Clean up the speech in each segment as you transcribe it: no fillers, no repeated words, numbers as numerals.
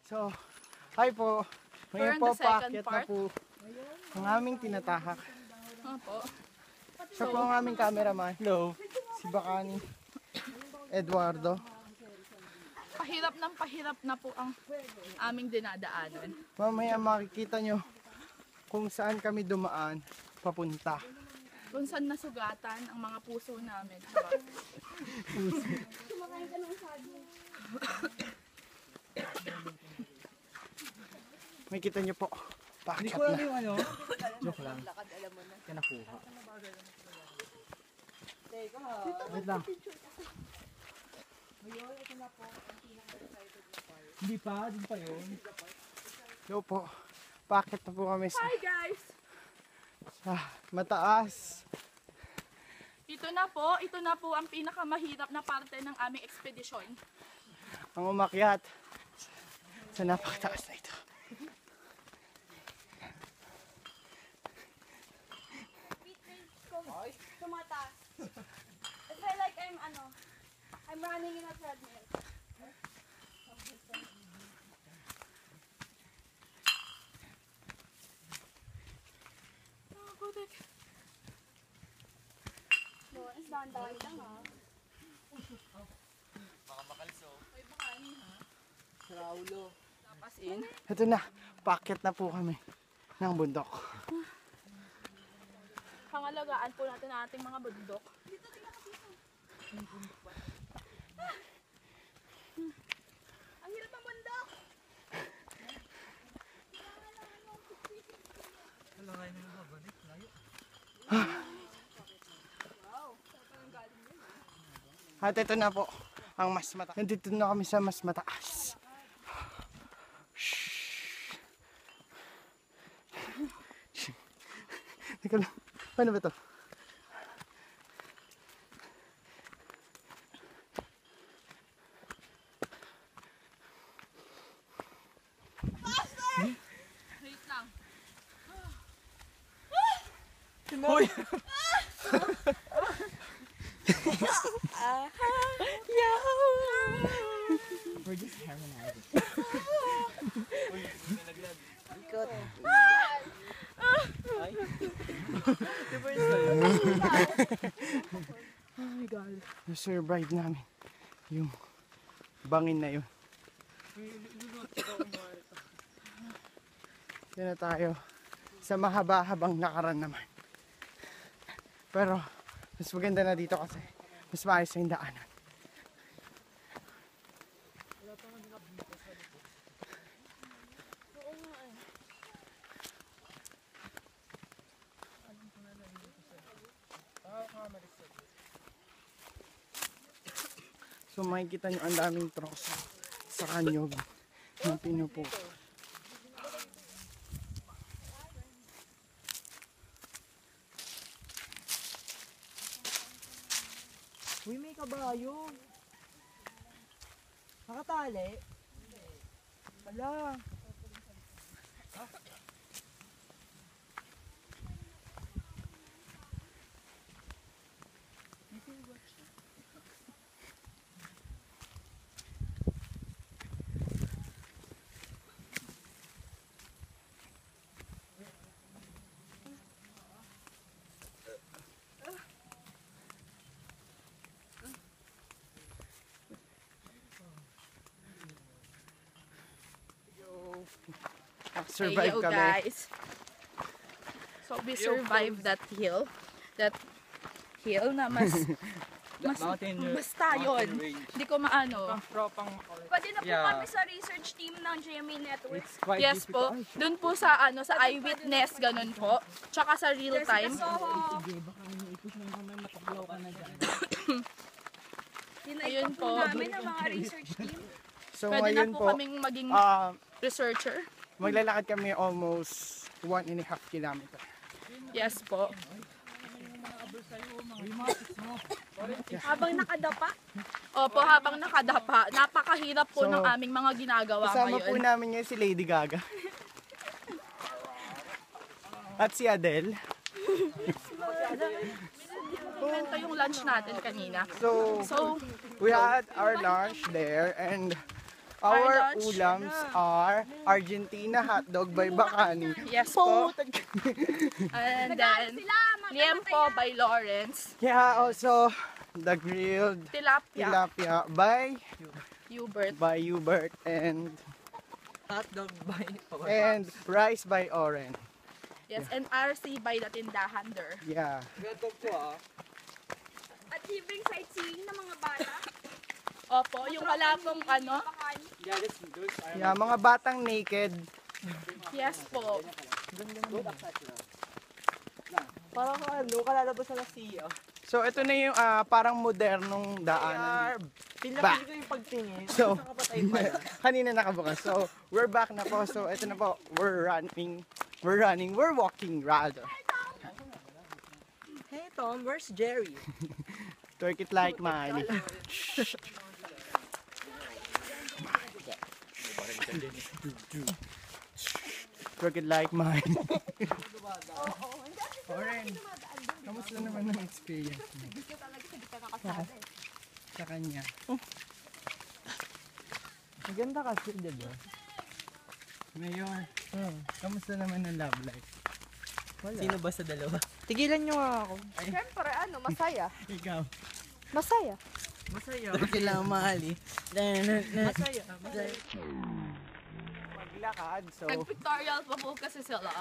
So, hi po. Ngayon po, paakyat na po ang aming tinatahak. Opo. Siya po ang aming cameraman. Hello. Si Bakani. Eduardo. Pahirap na po ang aming dinadaanan. Mamaya makikita nyo kung saan kami dumaan papunta. Kung saan nasugatan ang mga puso namin. Kumakain ka ng saging. May kita nyo po. Hindi Paakyat ko alam na. yung ano. Joke lang. Kaya nakuha. Wait lang. Hindi pa yun. Yo po. Paakyat na po kami Hi guys! sa mataas. Ito na po ang pinakamahirap na parte ng aming ekspedisyon. Ang umakyat sa napakataas na ito. Tumataas. I feel like I'm running in a treadmill. Oh, putik. Doon, dahan-dahan lang ha. Ay, baka ano ha? Tapas in. Ito na. Paakyat na po kami ng bundok. Pangalagaan po natin ang ating mga bundok. Ang hirap ng bundok! At ito na po ang mas mataas. Nandito na kami sa mas mataas. Teka lang. Paano ba ito? Wait lang. Hoy! We're just harmonizing. Na-survive namin yung bangin na yun. Yan na tayo sa mahaba-habang lakaran naman. Pero mas maganda na dito kasi mas maayos na yung daanan. So makikita nyo ang daming troso sa kanyog ng pinupo. Uy, may kabayo. Nakatali. Wala. Survive Hey, yo, kami. guys. So we survived that hill na mas basta yun. Hindi ko maano. Pwede na po kami sa research team ng GMA Network. It's quite Yes po. Doon po sa sa eyewitness ganun po. Tsaka sa real time. Ayun po. Namin ang mga research team. So Pwede na ngayon po po, kaming maging researcher. maglalakad kami almost 1.5 kilometer. Yes po. Habang nakadapa. Opo, habang nakadapa, napakahirap po So, ng aming mga ginagawa Kasama po ngayon. namin ngayon si Lady Gaga. At si Adele. Ito yung lunch natin kanina. So, So, we had our lunch there and Our lunch. ulams are Argentina hotdog by Bacani. Yes po. Putag. And then, liempo by Lawrence. Yeah, also the grilled Tilapia, tilapia by Hubert. and Hotdog by rice by Oren. Yes, and RC by the tindahan there. Yeah. Gatog po ah. At libreng sightseeing ng mga bata. Opo, yung wala pong ano. Bakan. Yeah, mga batang naked. Yes po. Parang ano, kalalabas na siya. So ito na yung parang modernong daanan. Pinapili ko yung pagtingin. So, Nakapatay pala. kanina nakabukas. So, we're back na po. So, ito na po. We're walking rather. Hey Tom, where's Jerry? Twerk it like Miley. Twerk it like Miley. Oren, kamusta naman ang experience mo? Sa kanya. Maganda kasi, diba? Mayor, kamusta naman ang love life? Wala. Sino ba sa dalawa? Tigilan nyo nga ako. Siyempre, masaya. Ikaw. Masaya. Masaya. Twerk it lang Miley. Masaya. Maglakad, so Nag-pictorial pa po kasi sila.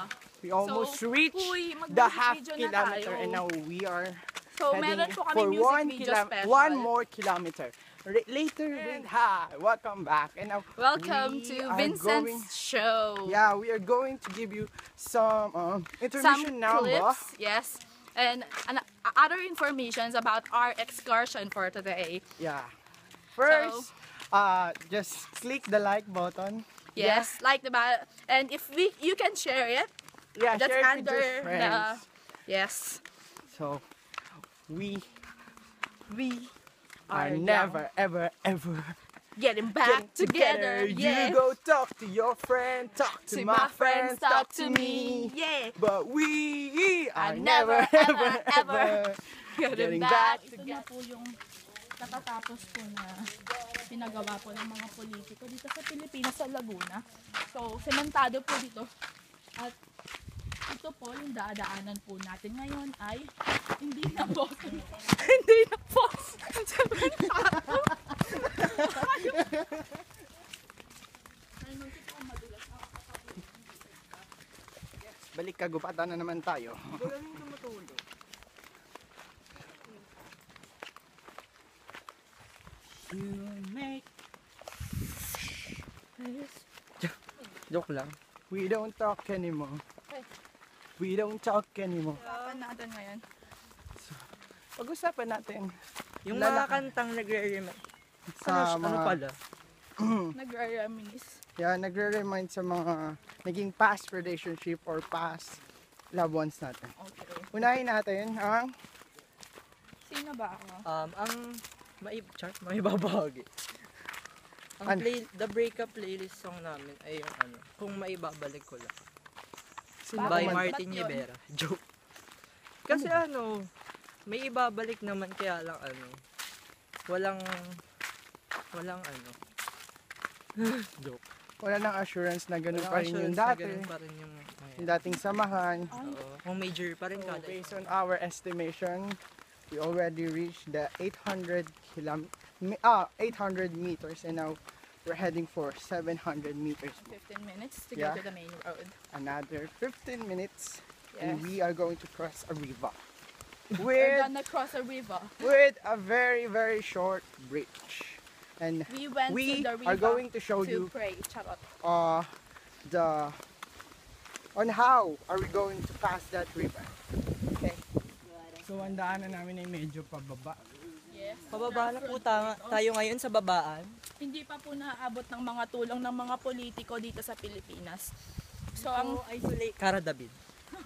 we almost So, reached uy, the mag-music half video na kilometer tayo. and now we are So, heading meron po kami for music video special. one more kilometer. Later with hi, welcome back. And now Welcome we to are Vincent's going- show. Yeah, we are going to give you some Some intermission number. clips, yes. And other informations about our excursion for today. Yeah. First, just click the like button. Yes, like the and if you can share it, Yeah, that's share it with under your friends. yes. So we Are are never, ever, ever getting back together. Yeah. You go talk to your friend, talk to my friends, talk to me. Yeah. But we are I'm never, ever, ever getting back Ito na po yung natatapos po na pinagawa po ng mga politiko dito sa Pilipinas, sa Laguna. So, sementado po dito. At ito po yung dadaanan po natin ngayon ay hindi na po. Hindi na po. Sementado. Balik kagubatan na naman tayo. You make Joke lang. we don't talk anymore. We don't talk anymore. Usapan natin ngayon. Pag-usapan natin Yung Lalakad. mga kantang nagre-remind. sa Ano mga pala? Nagre-reminisce. nagre-remind sa mga naging past relationship or past loved ones natin. Okay. Unahin natin ang Sino ba ako? Ang maibabahagi. Ano? The breakup playlist song namin ay yung ano, kung maibabalik ko lang. sino By kuman- Martin Ba't yun? Rivera. Joke. Kasi ano, may ibabalik naman kaya lang ano, walang ano. Joke. Wala nang assurance na ganun Walang pa rin yung assurance na dati. ganun pa rin yung ngayon. Yung dating samahan. Oo. Kung major pa rin So, kada based on our estimation, we already reached the 800 meters and now we're heading for 700 meters. 15 minutes to Yeah. get to the main road. Another 15 minutes Yes. and we are going to cross a river. We're With, gonna cross a river. with a very, very short bridge. And We went we to the river are going to show to you pray. Charot. on how are we going to pass that river. Okay. So ang daanan namin ay medyo pababa. Yes. Pababa na po tayo ngayon sa babaan. Hindi pa po naaabot ng mga tulong ng mga politiko dito sa Pilipinas. So ang Cara David.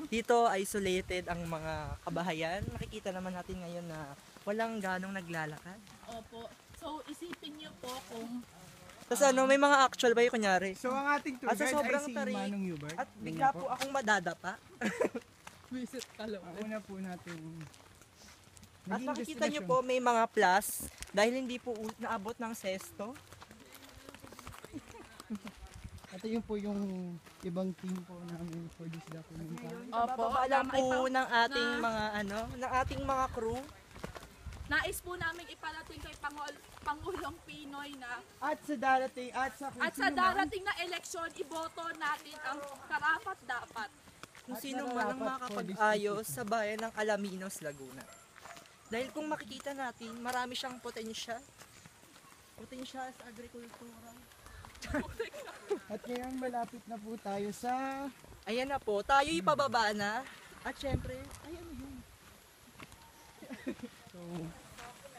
Dito isolated ang mga kabahayan. Makikita naman natin ngayon na walang ganong naglalakad. opo. So isipin niyo po kung Tapos ano, may mga actual ba yung kunyari? So ang ating tour At sa guide ay sobrang si tarik, Manong Hubert. At bigla po akong madadapa. visit ka lang. Ang una po natin. At naging makikita nyo destination. po may mga plus dahil hindi po naabot ng sesto. Ito yung po yung ibang team po namin for this documentary. Opo, Bababa lang na- po ng ating na- mga ng ating mga crew. Nais po namin iparating kay Pangulong Pinoy na At sa darating, at sa darating na eleksyon, iboto natin ang karapat dapat. Kung At sino man ang nararapat for this makakapag-ayos sa bayan ng Alaminos, Laguna. Dahil kung makikita natin, marami siyang potensyal. Potensyal sa agrikultura. At ngayon malapit na po tayo sa... Ayan na po, tayo ipababa na. At syempre, ayan yun. So,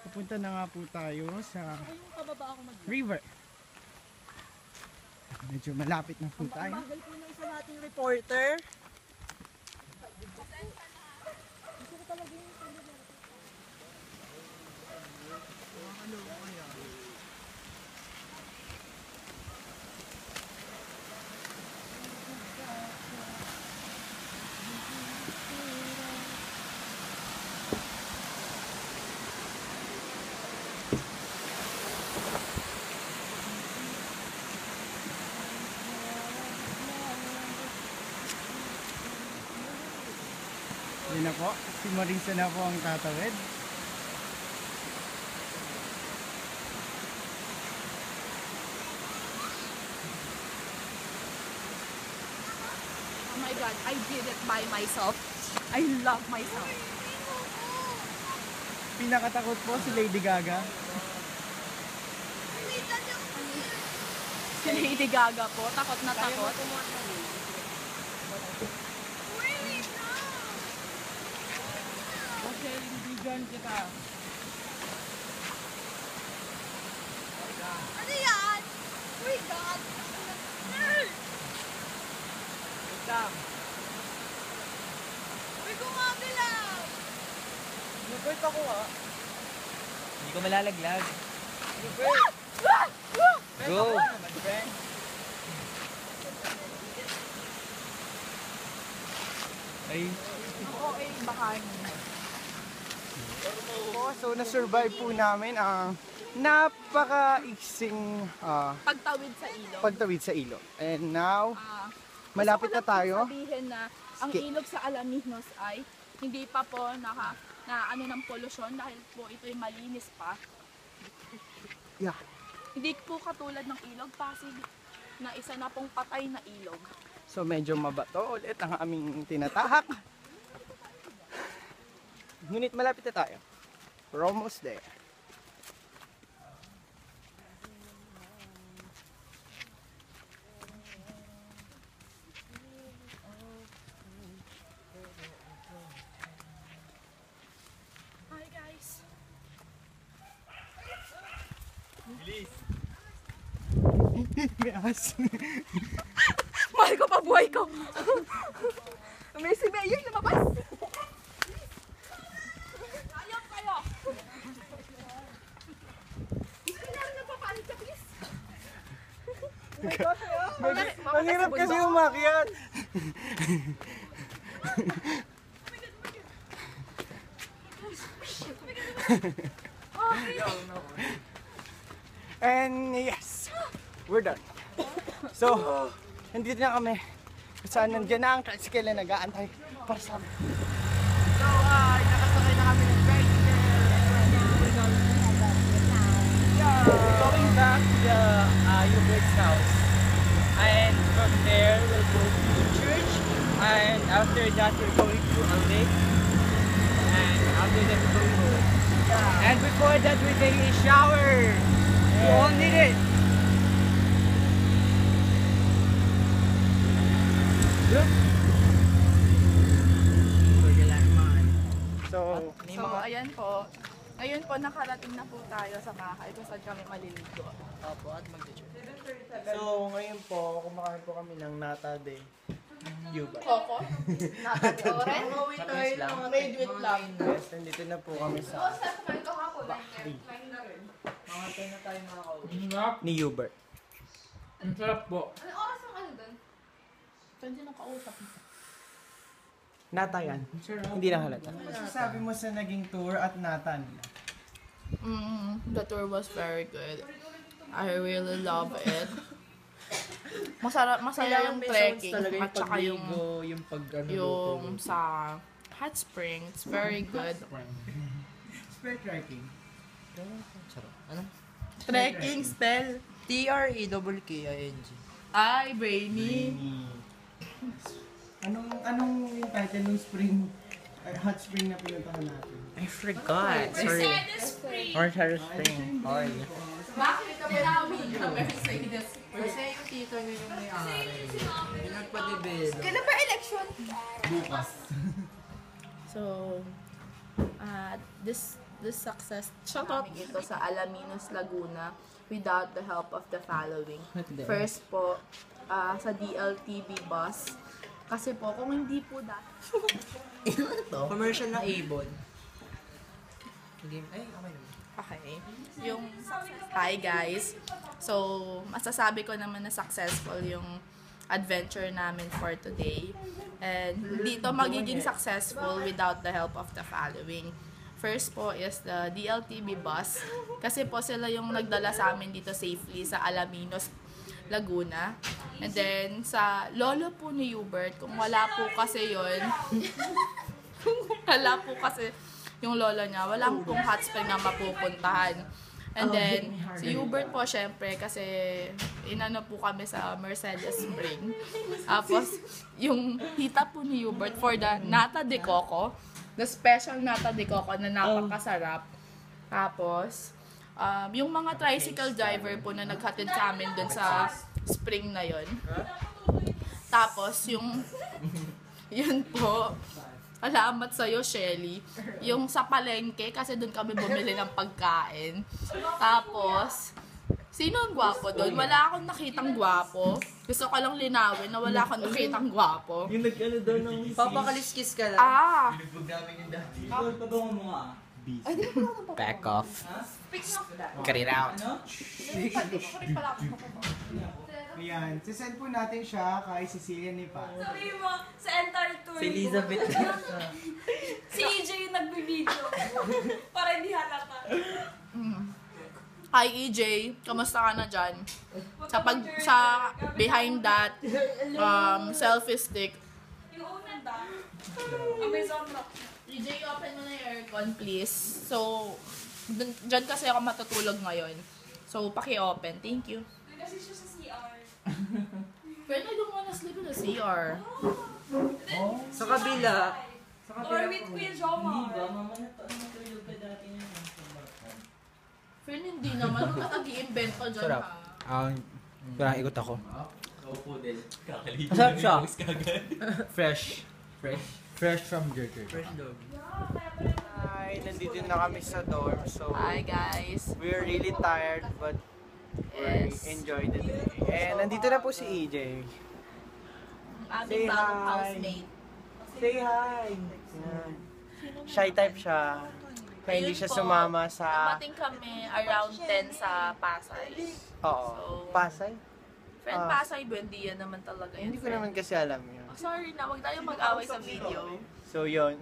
pupunta na nga po tayo sa Ayun, pababa ako mag- river. Medyo malapit na po tayo. Bagal po ng isa nating reporter. Yun na po, si Marisa na po ang tatawid. Oh my God, I did it by myself. I love myself. Pinakatakot po si Lady Gaga. Si Lady Gaga po, takot na takot. Okay, bibigyan kita. Ano yan? Oh my God! Uy, gumagalaw! Lupit ako ah. Hindi ko malalaglag. Go! Ay, Okay, baka Po, so na-survive po namin ang napaka-iksing pagtawid sa ilog. pagtawid sa ilog. And now, Ah, malapit gusto na ko lang tayo. po sabihin na ang Skip. ilog sa Alaminos ay hindi pa po na ano ng polusyon dahil po ito'y malinis pa. Yeah. Hindi po katulad ng ilog Pasig na isa na pong patay na ilog. So medyo mabato ulit ang aming tinatahak. Ngunit malapit na tayo. We're almost there. Hi guys! Yes. Mahal ko pa buhay ko! May si Mayor lumabas! Ayop kayo! Gusto niya rin nagpapalit ka, please! Ang hirap kasi umakyat. And yes, we're done. So, nandito na kami. Saan nandiyan na ang tricycle na nag-aantay para sa amin. So, nakasakay na kami ng tricycle. going back to the Hubert's house. And from there, we'll go to the church. And after that, we're going to a lake. And after that, we're going home. And before that, we're taking a shower. We all need it. So, So, ayan po. Ngayon po, nakarating na po tayo sa bahay kung saan kami maliligo. Opo, at mag-church. so ngayon po, kumakain po kami ng nata de Yuba. Coco? Nakatioren? Made with love. Yes, nandito na po kami sa Mga 10 na tayo makakauwi. ni Hubert. Ano oras ang ano dun? Saan din ang kausap? Nata yan. Hindi na halata. Ano masasabi mo sa naging tour at nata nila? The tour was very good. I really love it. Masaya yung trekking talaga yung at saka yung pagligo, yung pag ano, yung sa hot spring. It's very good. Spare trekking. Sarap. Ano? Trekking, Stel. TREKKING. Ay, brainy. Anong yung title ng spring? Hot spring na pinuntahan natin? I forgot. Sorry. Mercedes Spring. Sorry. Bakit kami namin yung Mercedes? Kasi yung tito niya yung may-ari. Pinagpa-develop. Kailan ba election? Bukas. So, this success namin ito sa Alaminos, Laguna without the help of the following. First po, sa DLTV bus. Kasi po, kung hindi po dati. Commercial na Avon. Ay, okay. Okay. Yung hi guys. So, masasabi ko naman na successful yung adventure namin for today. And dito magiging successful without the help of the following. First po is the DLTV bus. Kasi po sila yung nagdala sa amin dito safely sa Alaminos, Laguna. And then, sa lolo po ni Hubert, kung wala po kasi yun, kung wala po kasi yung lolo niya, wala pong hot spring na mapupuntahan. And then, si Hubert po, syempre, kasi inano po kami sa Mercedes Spring. Tapos, yung tita po ni Hubert for the nata de coco, the special nata de coco na napakasarap. Tapos, yung mga tricycle driver po na naghatid sa amin dun sa spring na yon. Tapos, yun po, salamat sa'yo, Shelly. Yung sa palengke, kasi doon kami bumili ng pagkain. Tapos, sino ang gwapo doon? Wala akong nakitang gwapo. Gusto ko lang linawin na wala akong nakitang gwapo. Yung nag-ano daw ng Papakaliskis ka lang. Ah! back off. Cut it out. Ayan, sisend po natin siya kay Cecilia ni Pa. Sabi mo, sa entire tour Si Elizabeth. si EJ yung nagbibideo. Para hindi halata. Hi EJ, kamusta ka na dyan? Sa behind that selfie stick. Yung unang da. Amazon rock. EJ, open mo na yung aircon, please. So, dyan kasi ako matutulog ngayon. So, paki-open. Thank you. Kasi siya sa CR. Friend, I don't wanna sleep in the CR. Sa kabila. Or with Kuya Jomar. Friend, hindi naman. Huwag ka nag-i-invento dyan, Sarap. ha? Parang ikot ako. Masarap siya. Fresh. Fresh from Jerker. Fresh dog. Hi, nandito na kami sa dorm. So, Hi, guys. we're really tired but we Yes. enjoy the day. And nandito na po si EJ. Say Aming bagong hi. housemate. Say hi! Yan. Shy type siya. Kaya hindi Ayun siya po. sumama sa... Dumating kami around 10 sa Pasay. Oo. So, Pasay? Friend, Ah. Pasay, Buendia naman talaga yun. Hindi ko naman kasi alam yun. Sorry na, wag tayo mag-away sa video. So, yun.